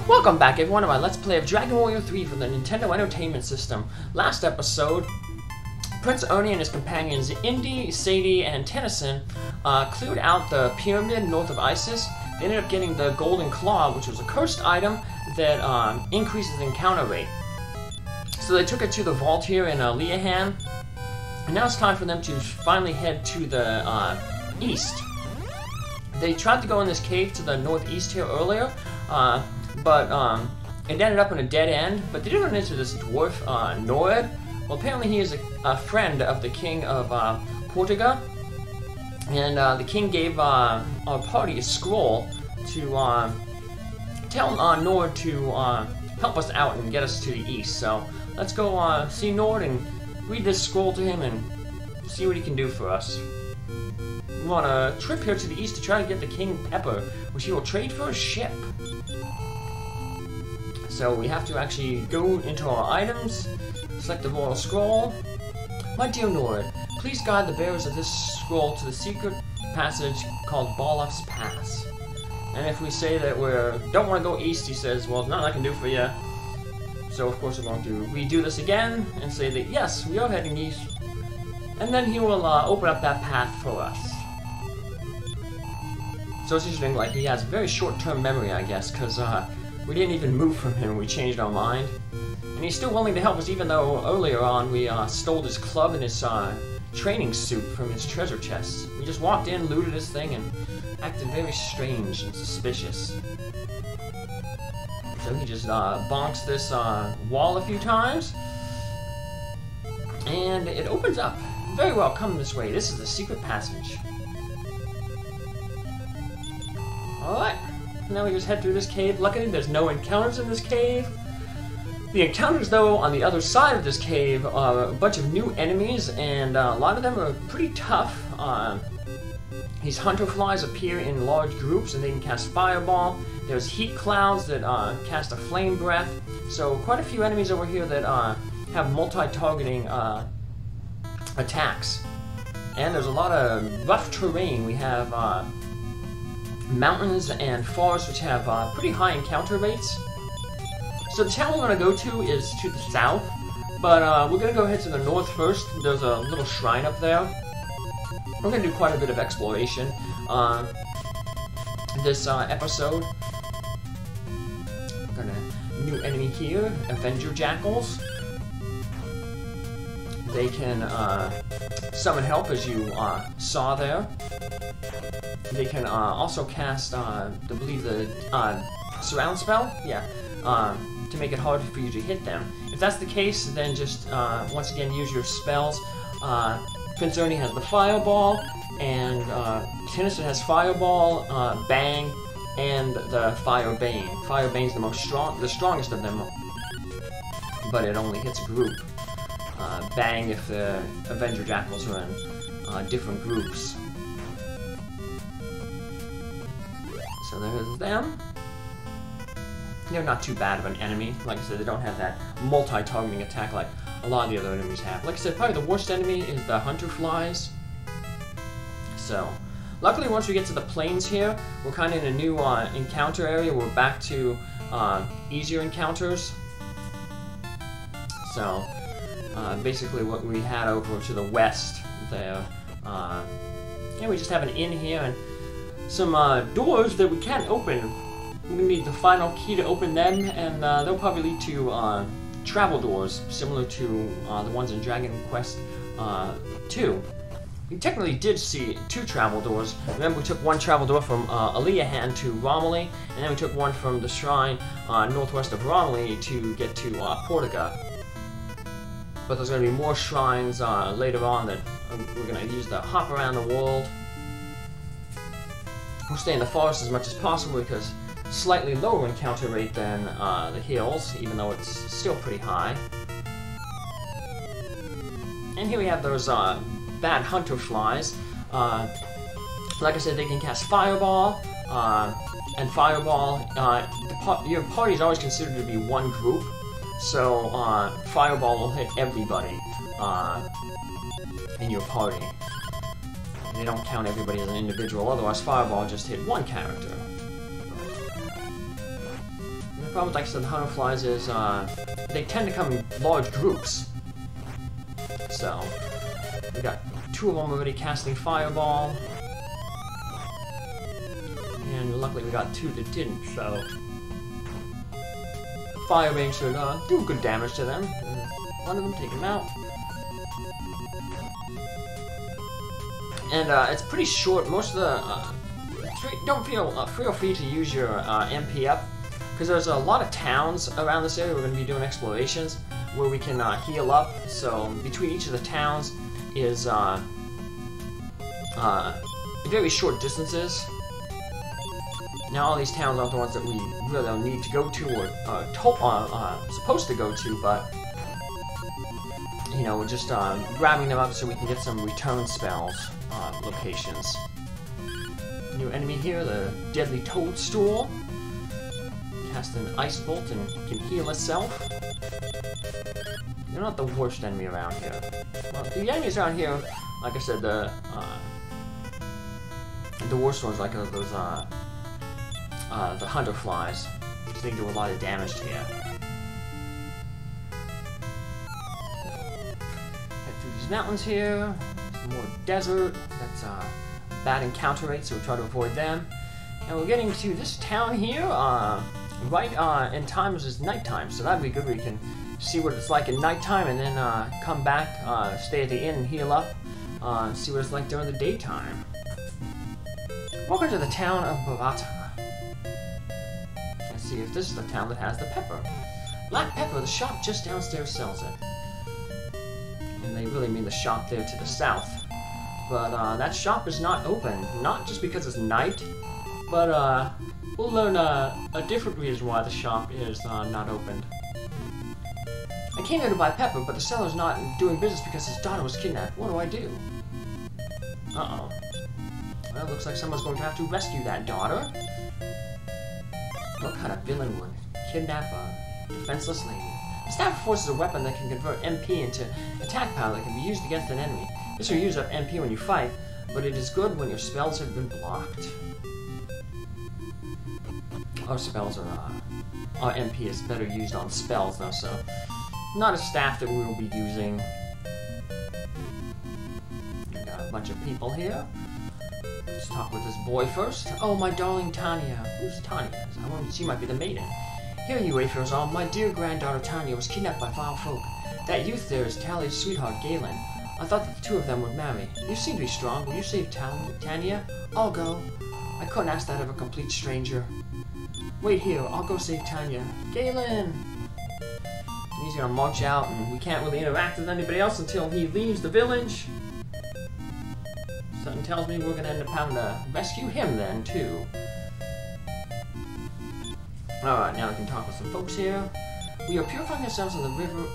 Welcome back everyone to my Let's Play of Dragon Warrior 3 for the Nintendo Entertainment System. Last episode, Prince Ernie and his companions Indy, Sadie, and Tennison cleared out the pyramid north of Isis. They ended up getting the Golden Claw, which was a cursed item that increases encounter rate. So they took it to the vault here in Leahan, and now it's time for them to finally head to the east. They tried to go in this cave to the northeast here earlier, but it ended up in a dead end. But they did run into this dwarf, Nored. Well, apparently he is a friend of the king of Portoga, and the king gave our party a scroll to tell Nord to help us out and get us to the east. So let's go see Nord and read this scroll to him and see what he can do for us. We're on a trip here to the east to try to get the King Pepper, which he will trade for a ship. So we have to actually go into our items, select the royal scroll. My dear Nord, please guide the bearers of this scroll to the secret passage called Baramos Pass. And if we say that we don't want to go east, he says, well, there's nothing I can do for you. So of course we're going to redo this again and say that yes, we are heading east. And then he will open up that path for us. So it's interesting, like, he has very short-term memory, I guess, because we didn't even move from him, we changed our mind. And he's still willing to help us, even though earlier on we stole his club and his training suit from his treasure chest. We just walked in, looted his thing, and acted very strange and suspicious. So he just bonks this wall a few times, and it opens up. Very well, come this way. This is the secret passage. Alright, now we just head through this cave. Luckily, there's no encounters in this cave. The encounters, though, on the other side of this cave are a bunch of new enemies, and a lot of them are pretty tough. These hunter flies appear in large groups, and they can cast fireball. There's heat clouds that cast a flame breath. So quite a few enemies over here that have multi-targeting attacks. And there's a lot of rough terrain. We have mountains and forests which have pretty high encounter rates. So the town we're going to go to is to the south, but we're going to go ahead to the north first. There's a little shrine up there. We're going to do quite a bit of exploration this episode. Got a new enemy here, Avenger Jackals. They can summon help, as you saw there. They can also cast, I believe, the surround spell? Yeah, to make it harder for you to hit them. If that's the case, then just, once again, use your spells. Prince Ernie has the Fireball, and Tennison has Fireball, Bang, and the Fire Bane. Fire Bane's the strongest of them, but it only hits a group. Bang if the Avenger Jackals are in different groups. So there's them. They're not too bad of an enemy. Like I said, they don't have that multi-targeting attack like a lot of the other enemies have. Like I said, probably the worst enemy is the hunter flies. So, luckily once we get to the plains here, we're kind of in a new encounter area. We're back to easier encounters. So, basically what we had over to the west there. Yeah, we just have an inn here and some doors that we can't open. We need the final key to open them, and they'll probably lead to travel doors, similar to the ones in Dragon Quest 2. We technically did see 2 travel doors. Remember, we took one travel door from Leahan to Romilly, and then we took one from the shrine northwest of Romilly to get to Portoga. But there's going to be more shrines later on that we're going to use to hop around the world. We'll stay in the forest as much as possible because slightly lower encounter rate than the hills, even though it's still pretty high. And here we have those bad hunter flies. Like I said, they can cast Fireball, and Fireball, your party is always considered to be one group, so Fireball will hit everybody in your party. They don't count everybody as an individual, otherwise Fireball just hit one character. problem with, like I said, the hunter flies is they tend to come in large groups. So we got 2 of them already casting fireball, and luckily we got 2 that didn't. So fire range should do good damage to them. One of them, take him out. And it's pretty short. Most of the don't feel free to use your MPF, because there's a lot of towns around this area. We're going to be doing explorations where we can heal up. So between each of the towns is very short distances. Now all these towns aren't the ones that we really don't need to go to or supposed to go to, but you know, we're just grabbing them up so we can get some return spells locations. New enemy here, the deadly toadstool. Cast an ice bolt and can heal itself. They're not the worst enemy around here. Well, the enemies around here, like I said, the worst ones, like those the hunter flies. They do a lot of damage to you. Head through these mountains here. Some more desert. That's bad encounter rate, so we try to avoid them. And we're getting to this town here, right in time as it's nighttime, so that'd be good. We can see what it's like at nighttime, and then come back, stay at the inn and heal up, see what it's like during the daytime. Welcome to the town of Baramos. Let's see if this is the town that has the pepper. Black pepper, the shop just downstairs sells it. And they really mean the shop there to the south. But that shop is not open, not just because it's night, but we'll learn a different reason why the shop is not opened. I came here to buy pepper, but the seller's not doing business because his daughter was kidnapped. What do I do? Uh-oh. Well, looks like someone's going to have to rescue that daughter. What kind of villain would kidnap a defenseless lady? The staff of force is a weapon that can convert MP into attack power that can be used against an enemy. This will use up MP when you fight, but it is good when your spells have been blocked. Our spells are, our MP is better used on spells though, so not a staff that we will be using. We got a bunch of people here. Let's talk with this boy first. Oh, my darling Tanya. Who's Tanya? She might be the maiden. Here you wayfarers are. My dear granddaughter Tanya was kidnapped by foul folk. That youth there is Tally's sweetheart, Galen. I thought that the 2 of them would marry. You seem to be strong. Will you save Tanya? I'll go. I couldn't ask that of a complete stranger. Wait here. I'll go save Tanya. Galen! He's gonna march out, and we can't really interact with anybody else until he leaves the village. Something tells me we're gonna end up having to rescue him then, too. Alright, now we can talk with some folks here. We are purifying ourselves in the river,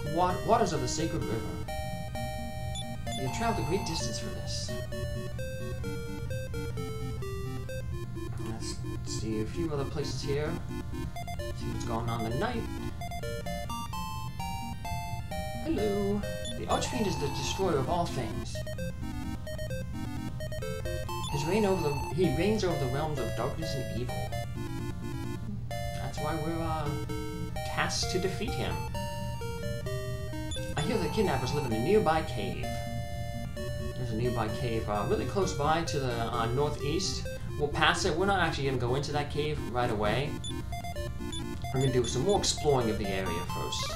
waters of the sacred river. We have traveled a great distance for this. Let's see a few other places here. See what's going on tonight. Hello. The archfiend is the destroyer of all things. He reigns over the realms of darkness and evil. That's why we're tasked to defeat him. I hear the kidnappers live in a nearby cave. There's a nearby cave really close by to the northeast. We'll pass it. We're not actually going to go into that cave right away. We're going to do some more exploring of the area first.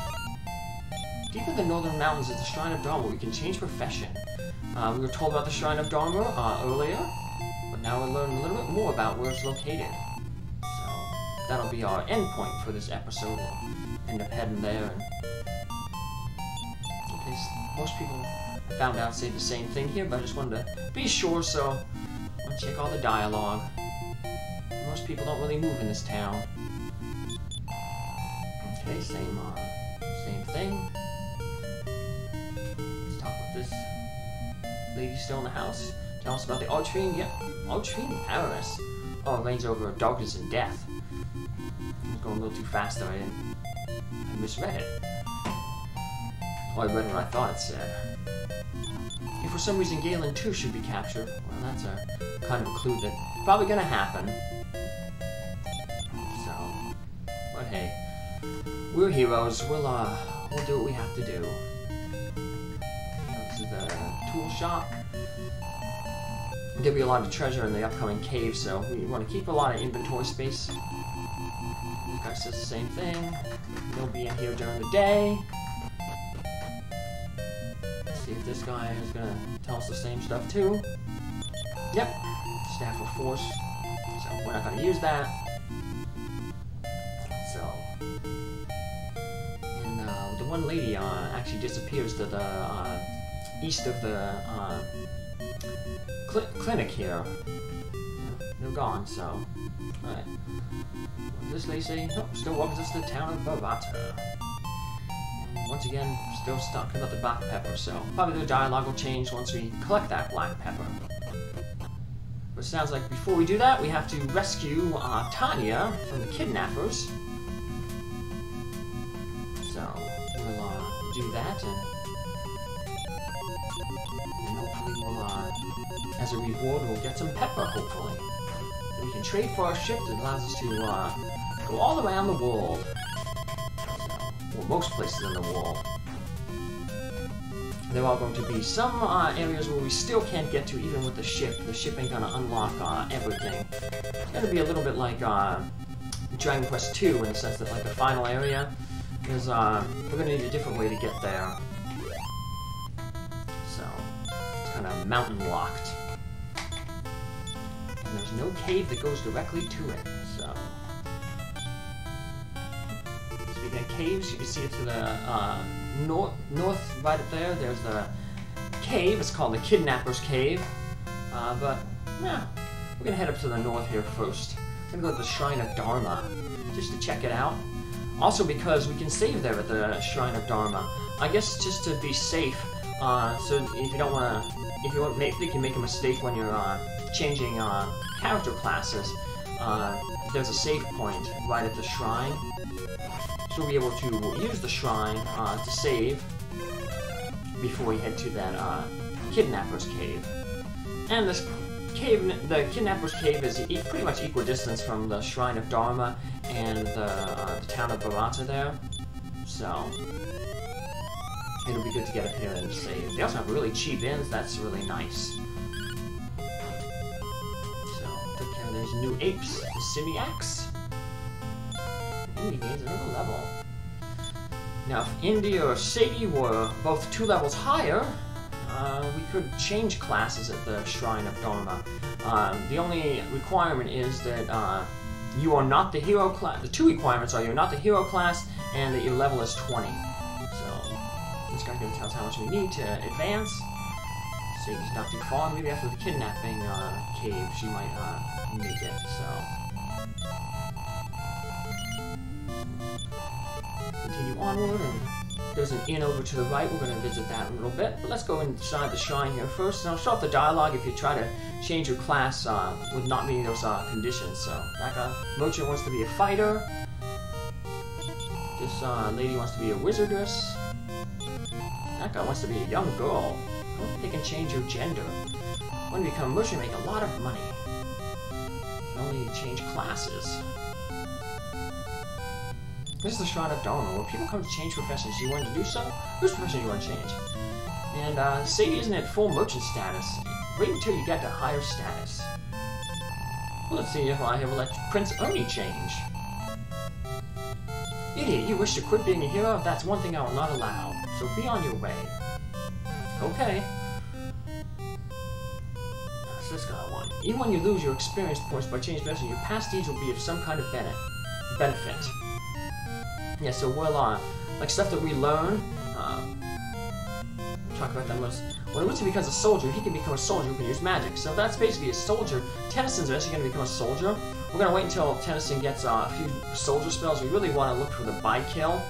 Deep in the northern mountains is the Shrine of Dharma. We can change profession. We were told about the Shrine of Dharma earlier, but now we'll learn a little bit more about where it's located. So that'll be our end point for this episode. We'll end up heading there. And okay, most people I found out say the same thing here, but I just wanted to be sure, so I'll check all the dialogue. Most people don't really move in this town. Okay, same thing. Let's talk with this lady still in the house. Tell us about the archfiend. Yep, archfiend Baramos. Oh, it reigns over darkness and death. I was going a little too fast there. I misread it. Oh, I read what I thought it said. If for some reason Galen too should be captured, well, that's a kind of a clue that's probably gonna happen. So, but hey. We're heroes. We'll do what we have to do. This is the tool shop. There'll be a lot of treasure in the upcoming cave, so we want to keep a lot of inventory space. This guy says the same thing. They'll be in here during the day. Let's see if this guy is gonna tell us the same stuff too. Yep, Staff of Force. So we're not gonna use that. So, and the one lady actually disappears to the east of the clinic here. They're gone, so. Alright. What does this lady say? Oh, still welcomes us to the town of Baramos. Once again, still stuck about the black pepper, so probably the dialogue will change once we collect that black pepper. But it sounds like before we do that, we have to rescue Tanya from the kidnappers. So, we'll do that, and hopefully we'll, as a reward, we'll get some pepper, hopefully. And we can trade for our ship that allows us to go all around the world. Well, most places in the world. There are going to be some areas where we still can't get to even with the ship. The ship ain't gonna unlock everything. It's gonna be a little bit like Dragon Quest 2 in the sense that like the final area is we're gonna need a different way to get there. So it's kind of mountain locked. And there's no cave that goes directly to it, so. Speaking of caves, you can see it to the north right up there. There's the cave. It's called the Kidnapper's Cave. But, yeah, we're going to head up to the north here first. We're going to go to the Shrine of Dharma, just to check it out. Also because we can save there at the Shrine of Dharma. I guess just to be safe, so if you don't want to, if you can make a mistake when you're changing character classes, there's a save point right at the shrine. So we'll be able to use the shrine to save before we head to that Kidnapper's Cave. And this cave, the Kidnapper's Cave, is pretty much equidistant from the Shrine of Dharma and the town of Baramos there. So it'll be good to get up here and save. They also have really cheap inns. That's really nice. There's new apes, the Simiacs. Indy gains another level. Now, if Indy or Sadie were both 2 levels higher, we could change classes at the Shrine of Dharma. The only requirement is that you are not the hero class. The 2 requirements are you're not the hero class and that your level is 20. So, this guy can tell us how much we need to advance. Sadie's not too far. Maybe after the kidnapping cave, she might make it, so. Continue onward, and there's an inn over to the right. We're going to visit that in a little bit, but let's go inside the shrine here first. And I'll show off the dialogue if you try to change your class with not meeting those conditions. So, that merchant wants to be a fighter. This lady wants to be a wizardess. That guy wants to be a young girl. I don't think they can change your gender. When you become a merchant, make a lot of money. Only change classes. This is the Shrine of Dharma, where people come to change professions. Do you want to do so? Whose profession do you want to change? And Sadie isn't at full merchant status. Wait until you get to higher status. Well, let's see if I will let Prince Ernie change. Idiot, you wish to quit being a hero? That's one thing I will not allow. So be on your way. Okay. What's this guy want? Even when you lose your experience points by changing profession, your past deeds will be of some kind of benefit. Yeah, so we'll, like stuff that we learn, talk about that most. When Witcher becomes a soldier, he can become a soldier who can use magic. So that's basically a soldier. Tennison's eventually going to become a soldier. We're going to wait until Tennison gets a few soldier spells. We really want to look for the by-kill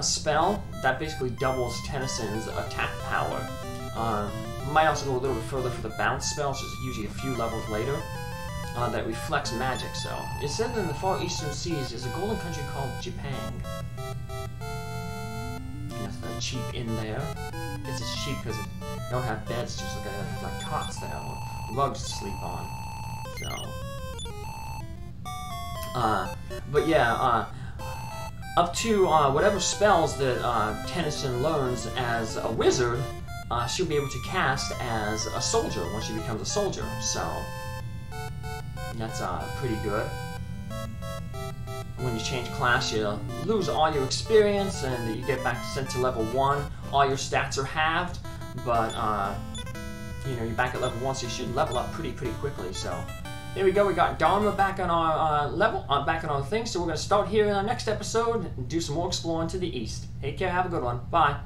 spell. That basically doubles Tennison's attack power. Might also go a little bit further for the bounce spell, which is usually a few levels later. That reflects magic, so. It said that in the far eastern seas is a golden country called Japan. And that's the cheap inn there. I guess it's cheap because they don't have beds, just like cots there, or rugs to sleep on. So. But yeah, up to whatever spells that Tennison learns as a wizard, she'll be able to cast as a soldier when she becomes a soldier. So that's pretty good. When you change class, you lose all your experience and you get back sent to level 1. All your stats are halved, but you know, you're back at level 1, so you should level up pretty quickly. So there we go. We got Dharma back on our level, back on our thing. So we're going to start here in our next episode and do some more exploring to the east. Take care. Have a good one. Bye.